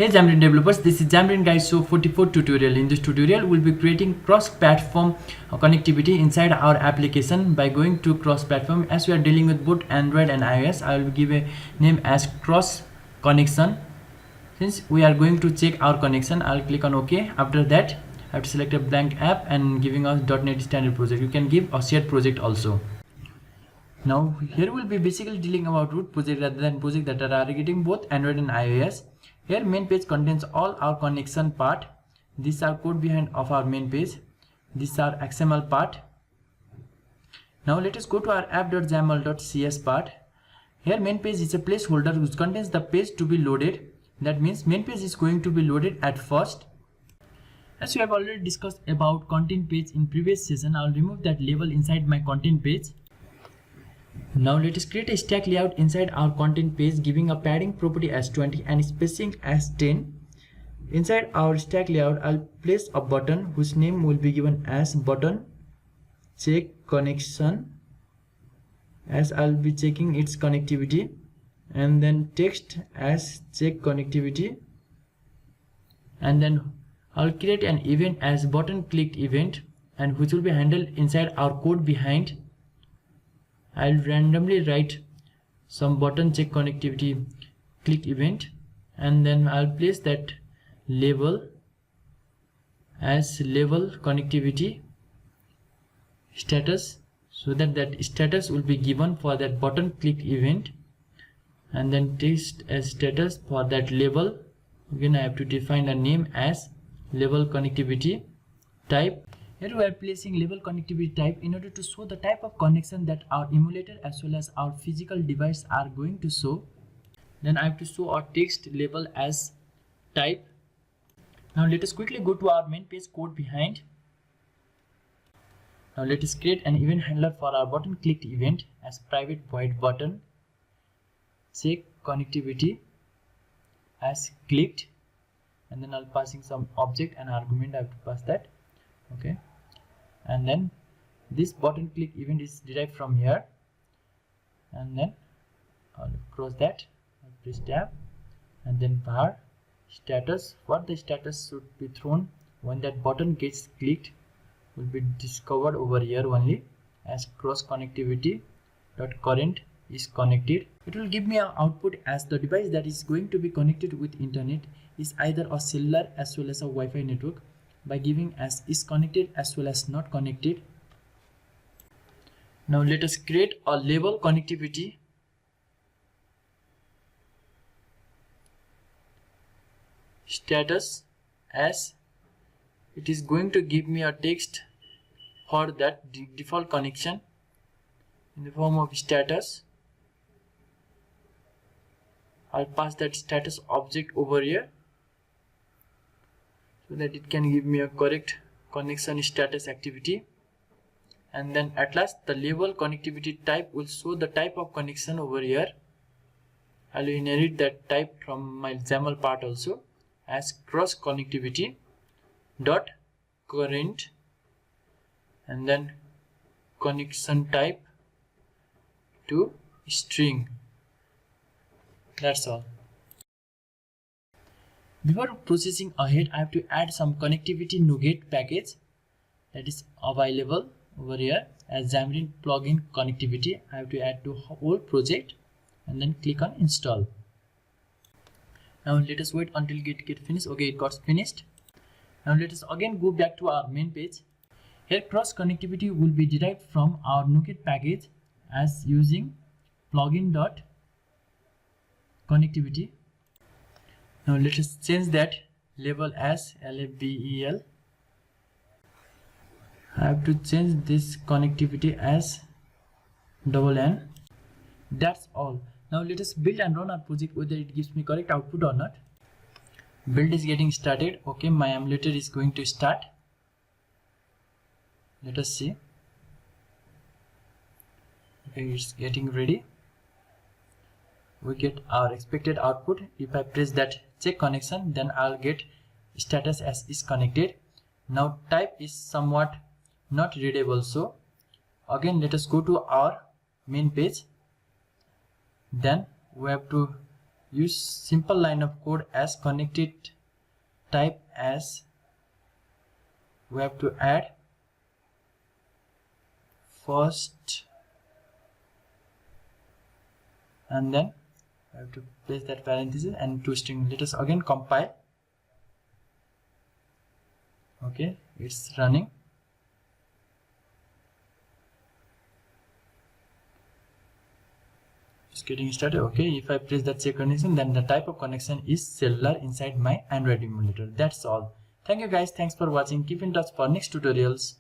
Hey Xamarin developers, this is Xamarin guys. So 44 tutorial. In this tutorial, we'll be creating cross-platform connectivity inside our application by going to cross-platform. As we are dealing with both Android and iOS, I will give a name as cross connection. Since we are going to check our connection, I'll click on OK. After that, I have to select a blank app and giving us .NET standard project. You can give a shared project also. Now here we'll be basically dealing about root project rather than project that are targeting both Android and iOS. Here main page contains all our connection part. These are code behind of our main page. These are XML part. Now let us go to our app.xaml.cs part. Here main page is a placeholder which contains the page to be loaded. That means main page is going to be loaded at first. As we have already discussed about content page in previous session, I'll remove that label inside my content page. Now let us create a stack layout inside our content page, giving a padding property as 20 and spacing as 10. Inside our stack layout, I'll place a button whose name will be given as button check connection, as I'll be checking its connectivity, and then text as check connectivity, and then I'll create an event as button clicked event, and which will be handled inside our code behind. I'll randomly write some button check connectivity click event, and then I'll place that label as label connectivity status, so that that status will be given for that button click event, and then text as status for that label. Again I have to define a name as label connectivity type. Here we are placing label connectivity type in order to show the type of connection that our emulator as well as our physical device are going to show. Then I have to show our text label as type. Now let us quickly go to our main page code behind. Now let us create an event handler for our button clicked event as private void button check connectivity as clicked, and then I'll passing some object and argument. I have to pass that. Okay, and then this button click event is derived from here, and then I'll cross that, I'll press tab, and then var status. What the status should be thrown when that button gets clicked will be discovered over here only as cross connectivity dot current is connected. It will give me an output as the device that is going to be connected with internet is either a cellular as well as a Wi-Fi network, by giving as is connected as well as not connected. Now let us create a label connectivity status, as it is going to give me a text for that default connection in the form of status. I'll pass that status object over here so that it can give me a correct connection status activity, and then at last the label connectivity type will show the type of connection over here. I'll inherit that type from my XAML part also as cross connectivity dot current, and then connection type to string. That's all. Before processing ahead, I have to add some connectivity NuGet package that is available over here as Xamarin plugin connectivity. I have to add to whole project and then click on install. Now let us wait until it get finished. Okay, it got finished. Now let us again go back to our main page. Here cross connectivity will be derived from our NuGet package as using plugin dot connectivity. Now let us change that label as label. I have to change this connectivity as $N. That's all. Now let us build and run our project whether it gives me correct output or not. Build is getting started. Okay, my emulator is going to start. Let us see. Okay, it's getting ready. We get our expected output. If I press that check connection, then I'll get status as is connected. Now type is somewhat not readable, so again let us go to our main page. Then we have to use simple line of code as connected type as we have to add first, and then I have to place that parenthesis and two string. Let us again compile. Okay, it's running. Just getting started. Okay, if I press that check connection, then the type of connection is cellular inside my Android emulator. That's all. Thank you guys. Thanks for watching. Keep in touch for next tutorials.